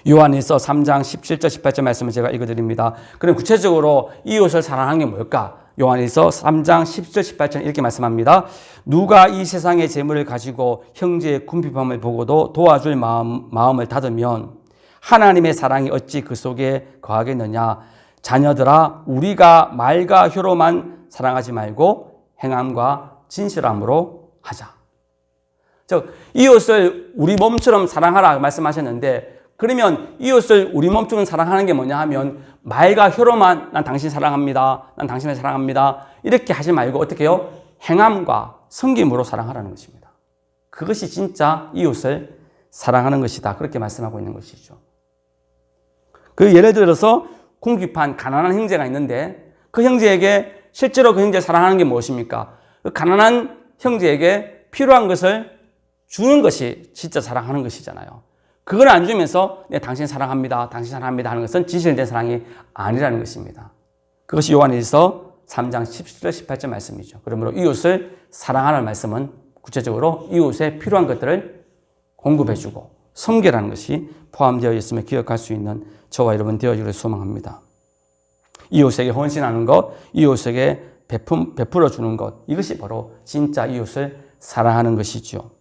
요한일서 3장 17절 18절 말씀을 제가 읽어드립니다. 그럼 구체적으로 이웃을 사랑하는 게 뭘까? 요한일서 3장 10절 18절 이렇게 말씀합니다. 누가 이 세상의 재물을 가지고 형제의 궁핍함을 보고도 도와줄 마음을 닫으면 하나님의 사랑이 어찌 그 속에 거하겠느냐? 자녀들아 우리가 말과 혀로만 사랑하지 말고 행함과 진실함으로 하자. 즉 이웃을 우리 몸처럼 사랑하라 말씀하셨는데 그러면 이웃을 우리 몸처럼 사랑하는 게 뭐냐 하면 말과 혀로만 난 당신 사랑합니다. 난 당신을 사랑합니다. 이렇게 하지 말고 어떻게 해요? 행함과 섬김으로 사랑하라는 것입니다. 그것이 진짜 이웃을 사랑하는 것이다. 그렇게 말씀하고 있는 것이죠. 그 예를 들어서 궁핍한 가난한 형제가 있는데 그 형제에게 실제로 그 형제를 사랑하는 게 무엇입니까? 그 가난한 형제에게 필요한 것을 주는 것이 진짜 사랑하는 것이잖아요. 그걸 안 주면서 당신 사랑합니다. 당신 사랑합니다 하는 것은 진실된 사랑이 아니라는 것입니다. 그것이 요한일서 3장 17절 18절 말씀이죠. 그러므로 이웃을 사랑하라는 말씀은 구체적으로 이웃에 필요한 것들을 공급해주고 섬기라는 것이 포함되어 있음을 기억할 수 있는 저와 여러분 되어주기를 소망합니다. 이웃에게 헌신하는 것, 이웃에게 베풀어 주는 것, 이것이 바로 진짜 이웃을 사랑하는 것이죠.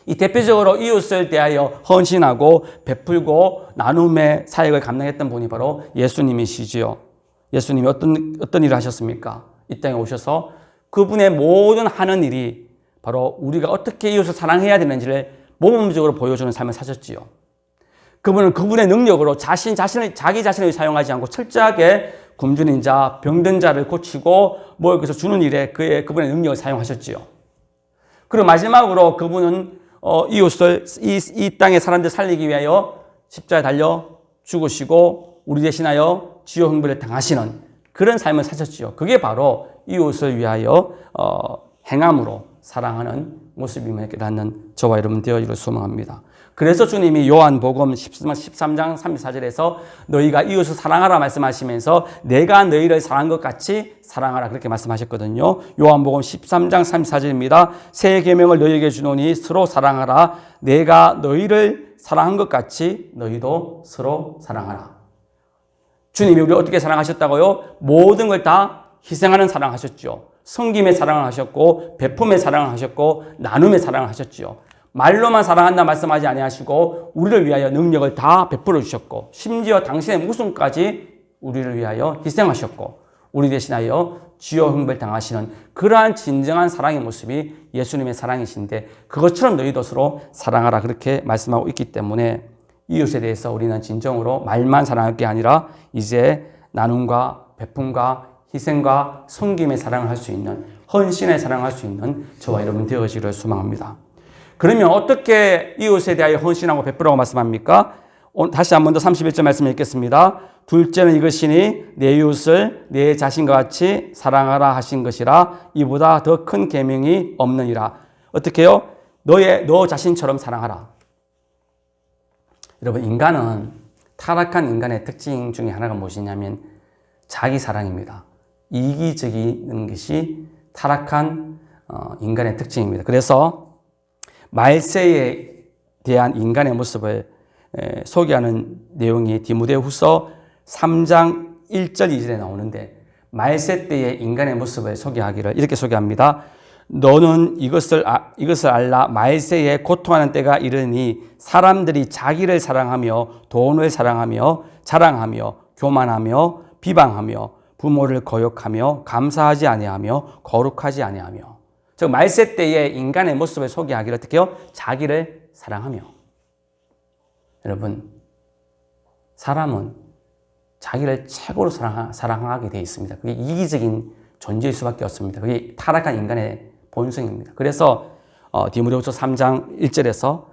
이 대표적으로 이웃을 대하여 헌신하고 베풀고 나눔의 사역을 감당했던 분이 바로 예수님이시지요. 예수님이 어떤 일을 하셨습니까? 이 땅에 오셔서 그분의 모든 하는 일이 바로 우리가 어떻게 이웃을 사랑해야 되는지를 모범적으로 보여주는 삶을 사셨지요. 그분은 그분의 능력으로 자기 자신을 사용하지 않고 철저하게 굶주린 자, 병든 자를 고치고 그래서 주는 일에 그분의 능력을 사용하셨지요. 그리고 마지막으로 그분은 이웃을 이 땅의 사람들 살리기 위하여 십자가에 달려 죽으시고 우리 대신하여 지옥 형벌을 당하시는 그런 삶을 사셨지요. 그게 바로 이웃을 위하여 행함으로 사랑하는 모습임을 깨닫는 저와 여러분 되어지기를 소망합니다. 그래서 주님이 요한복음 13장 34절에서 너희가 이웃을 사랑하라 말씀하시면서 내가 너희를 사랑한 것 같이 사랑하라 그렇게 말씀하셨거든요. 요한복음 13장 34절입니다. 새 계명을 너희에게 주노니 서로 사랑하라. 내가 너희를 사랑한 것 같이 너희도 서로 사랑하라. 주님이 우리를 어떻게 사랑하셨다고요? 모든 걸 다 희생하는 사랑을 하셨죠. 섬김의 사랑을 하셨고 베품의 사랑을 하셨고 나눔의 사랑을 하셨죠. 말로만 사랑한다 말씀하지 아니하시고 우리를 위하여 능력을 다 베풀어 주셨고 심지어 당신의 목숨까지 우리를 위하여 희생하셨고 우리 대신하여 지옥 형벌 당하시는 그러한 진정한 사랑의 모습이 예수님의 사랑이신데 그것처럼 너희도 서로 사랑하라 그렇게 말씀하고 있기 때문에 이웃에 대해서 우리는 진정으로 말만 사랑할 게 아니라 이제 나눔과 베품과 희생과 섬김의 사랑을 할 수 있는 헌신의 사랑을 할 수 있는 저와 여러분 되어지기를 소망합니다. 그러면 어떻게 이웃에 대하여 헌신하고 베풀라고 말씀합니까? 다시 한 번 더 31절 말씀 읽겠습니다. 둘째는 이것이니 내 이웃을 내 자신과 같이 사랑하라 하신 것이라 이보다 더 큰 계명이 없느니라. 어떻게 해요? 너 자신처럼 사랑하라. 여러분 인간은 타락한 인간의 특징 중에 하나가 무엇이냐면 자기 사랑입니다. 이기적인 것이 타락한 인간의 특징입니다. 그래서 말세에 대한 인간의 모습을 소개하는 내용이 디모데후서 3장 1절 2절에 나오는데 말세 때의 인간의 모습을 소개하기를 이렇게 소개합니다. 너는 이것을 알라. 말세에 고통하는 때가 이르니 사람들이 자기를 사랑하며 돈을 사랑하며 자랑하며 교만하며 비방하며 부모를 거역하며 감사하지 아니하며 거룩하지 아니하며. 즉 말세 때에 인간의 모습을 소개하기를 어떻게 해요? 자기를 사랑하며. 여러분, 사람은 자기를 최고로 사랑하게 되어 있습니다. 그게 이기적인 존재일 수밖에 없습니다. 그게 타락한 인간의 본성입니다. 그래서 디모데후서 3장 1절에서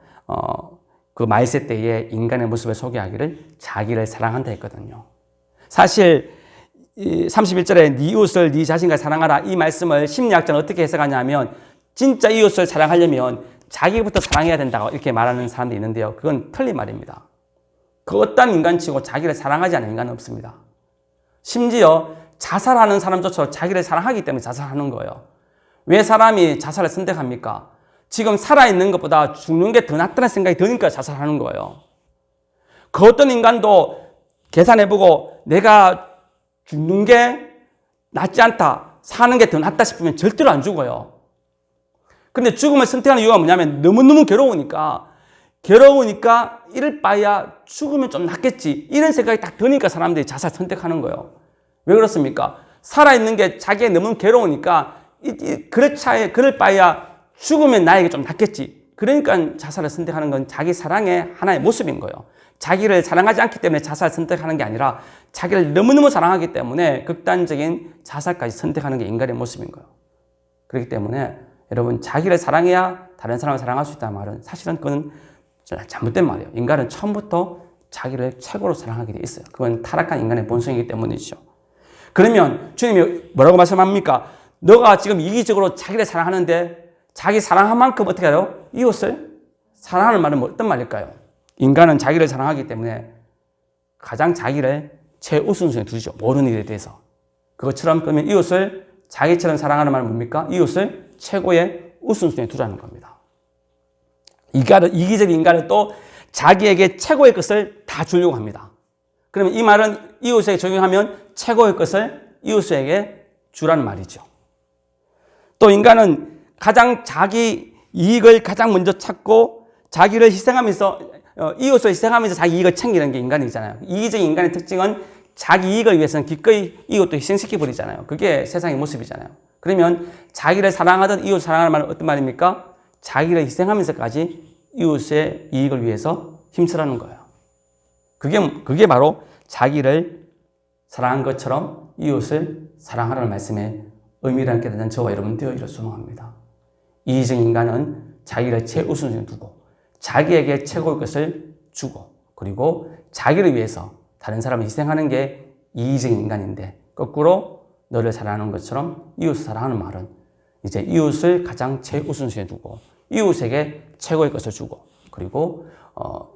그 말세 때에 인간의 모습을 소개하기를 자기를 사랑한다 했거든요. 사실 31절에 네 이웃을 네 자신과 사랑하라, 이 말씀을 심리학자는 어떻게 해석하냐면 진짜 이웃을 사랑하려면 자기부터 사랑해야 된다고 이렇게 말하는 사람도 있는데요. 그건 틀린 말입니다. 그 어떤 인간치고 자기를 사랑하지 않는 인간은 없습니다. 심지어 자살하는 사람조차 자기를 사랑하기 때문에 자살하는 거예요. 왜 사람이 자살을 선택합니까? 지금 살아있는 것보다 죽는 게 더 낫다는 생각이 드니까 자살하는 거예요. 그 어떤 인간도 계산해보고 내가 죽는 게 낫지 않다, 사는 게 더 낫다 싶으면 절대로 안 죽어요. 근데 죽음을 선택하는 이유가 뭐냐면 너무너무 괴로우니까 이럴 바에야 죽으면 좀 낫겠지, 이런 생각이 딱 드니까 사람들이 자살 선택하는 거예요. 왜 그렇습니까? 살아있는 게 자기가 너무 괴로우니까 그럴 바에야 죽으면 나에게 좀 낫겠지. 그러니까 자살을 선택하는 건 자기 사랑의 하나의 모습인 거예요. 자기를 사랑하지 않기 때문에 자살을 선택하는 게 아니라 자기를 너무너무 사랑하기 때문에 극단적인 자살까지 선택하는 게 인간의 모습인 거예요. 그렇기 때문에 여러분, 자기를 사랑해야 다른 사람을 사랑할 수 있다는 말은 사실은 그건 잘못된 말이에요. 인간은 처음부터 자기를 최고로 사랑하게 돼 있어요. 그건 타락한 인간의 본성이기 때문이죠. 그러면 주님이 뭐라고 말씀합니까? 너가 지금 이기적으로 자기를 사랑하는데 자기 사랑한 만큼 어떻게 해요? 이웃을 사랑하는 말은 어떤 말일까요? 인간은 자기를 사랑하기 때문에 가장 자기를 최우선순위에 두죠. 모르는 일에 대해서. 그것처럼 그러면 이웃을 자기처럼 사랑하는 말은 뭡니까? 이웃을 최고의 우선순위에 두라는 겁니다. 이기적인 인간은 또 자기에게 최고의 것을 다 주려고 합니다. 그러면 이 말은 이웃에게 적용하면 최고의 것을 이웃에게 주라는 말이죠. 또 인간은 가장 자기 이익을 가장 먼저 찾고 자기를 희생하면서 이웃을 희생하면서 자기 이익을 챙기는 게 인간이잖아요. 이기적인 인간의 특징은 자기 이익을 위해서는 기꺼이 이웃도 희생시켜버리잖아요. 그게 세상의 모습이잖아요. 그러면 자기를 사랑하든 이웃을 사랑하는 말은 어떤 말입니까? 자기를 희생하면서까지 이웃의 이익을 위해서 힘쓰라는 거예요. 그게 바로 자기를 사랑한 것처럼 이웃을 사랑하라는 말씀의 의미라는 깨닫는 저와 여러분 되어기를 소망합니다. 이기적인 인간은 자기를 최우선순위에 두고 자기에게 최고의 것을 주고 그리고 자기를 위해서 다른 사람을 희생하는 게 이기적인 인간인데, 거꾸로 너를 사랑하는 것처럼 이웃을 사랑하는 말은 이제 이웃을 가장 최우선순위에 두고 이웃에게 최고의 것을 주고 그리고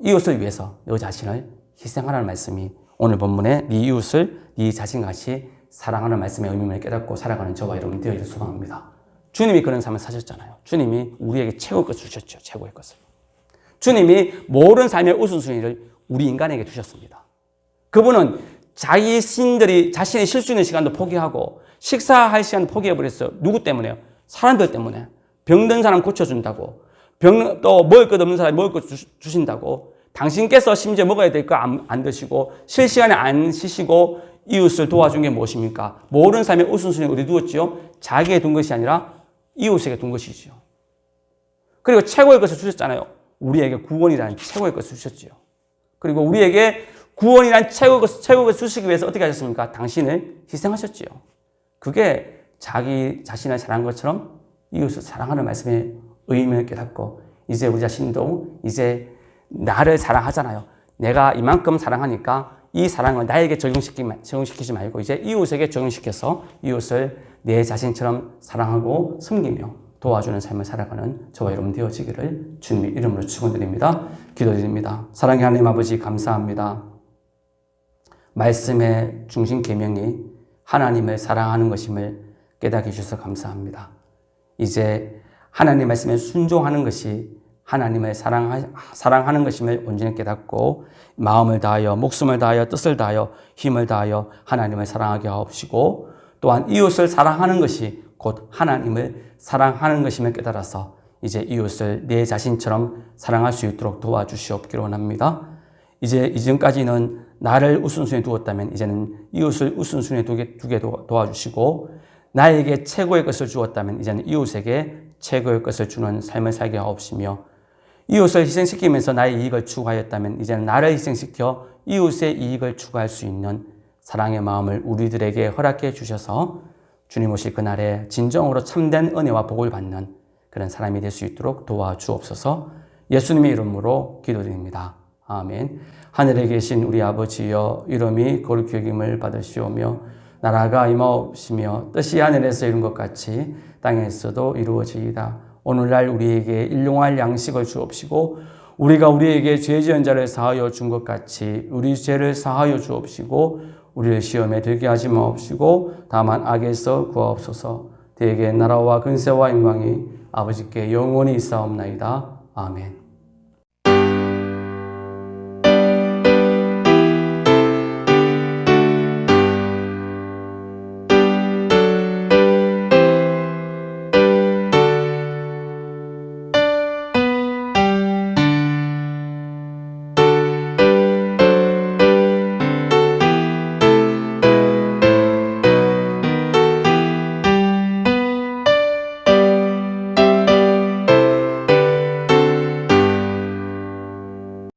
이웃을 위해서 너 자신을 희생하라는 말씀이 오늘 본문에 네 이웃을 네 자신같이 사랑하는 말씀의 의미를 깨닫고 살아가는 저와 여러분 되어기를 소망합니다. 주님이 그런 삶을 사셨잖아요. 주님이 우리에게 최고의 것을 주셨죠. 최고의 것을. 주님이 모든 삶의 우선순위를 우리 인간에게 주셨습니다. 그분은 자신이 쉴 수 있는 시간도 포기하고 식사할 시간도 포기해버렸어요. 누구 때문에요? 사람들 때문에. 병든 사람 고쳐준다고, 또 먹을 것 없는 사람 먹을 것 주신다고, 당신께서 심지어 먹어야 될 거 안 드시고 쉴 시간에 안 쉬시고 이웃을 도와준 게 무엇입니까? 모든 삶의 우선순위에 어디 두었지요? 자기에 둔 것이 아니라 이웃에게 둔 것이지요. 그리고 최고의 것을 주셨잖아요. 우리에게 구원이라는 최고의 것을 주셨지요. 그리고 우리에게 구원이란 최고의 것을 주시기 위해서 어떻게 하셨습니까? 당신을 희생하셨지요. 그게 자기 자신을 사랑한 것처럼 이웃을 사랑하는 말씀의 의미를 깨닫고 이제 우리 자신도 이제 나를 사랑하잖아요. 내가 이만큼 사랑하니까 이 사랑을 나에게 적용시키지 말고 이제 이웃에게 적용시켜서 이웃을 내 자신처럼 사랑하고 섬기며 도와주는 삶을 살아가는 저와 여러분 되어지기를 주님의 이름으로 축원드립니다. 기도드립니다. 사랑의 하나님 아버지 감사합니다. 말씀의 중심 계명이 하나님을 사랑하는 것임을 깨닫게 해주셔서 감사합니다. 이제 하나님의 말씀에 순종하는 것이 하나님을 사랑하는 것임을 온전히 깨닫고 마음을 다하여 목숨을 다하여 뜻을 다하여 힘을 다하여 하나님을 사랑하게 하옵시고 또한 이웃을 사랑하는 것이 곧 하나님을 사랑하는 것임을 깨달아서 이제 이웃을 내 자신처럼 사랑할 수 있도록 도와주시옵기를 원합니다. 이제 이전까지는 나를 우선순위에 두었다면 이제는 이웃을 우선순위에 두게 도와주시고, 나에게 최고의 것을 주었다면 이제는 이웃에게 최고의 것을 주는 삶을 살게 하옵시며, 이웃을 희생시키면서 나의 이익을 추구하였다면 이제는 나를 희생시켜 이웃의 이익을 추구할 수 있는 사랑의 마음을 우리들에게 허락해 주셔서 주님 오실 그날에 진정으로 참된 은혜와 복을 받는 그런 사람이 될 수 있도록 도와주옵소서. 예수님의 이름으로 기도드립니다. 아멘. 하늘에 계신 우리 아버지여, 이름이 거룩히 여김을 받으시오며 나라가 임하옵시며 뜻이 하늘에서 이룬 것 같이 땅에서도 이루어지이다. 오늘날 우리에게 일용할 양식을 주옵시고, 우리가 우리에게 죄 지은 자를 사하여 준 것 같이 우리 죄를 사하여 주옵시고, 우리를 시험에 들게 하지 마옵시고 다만 악에서 구하옵소서. 대개 나라와 근세와 영광이 아버지께 영원히 있사옵나이다. 아멘.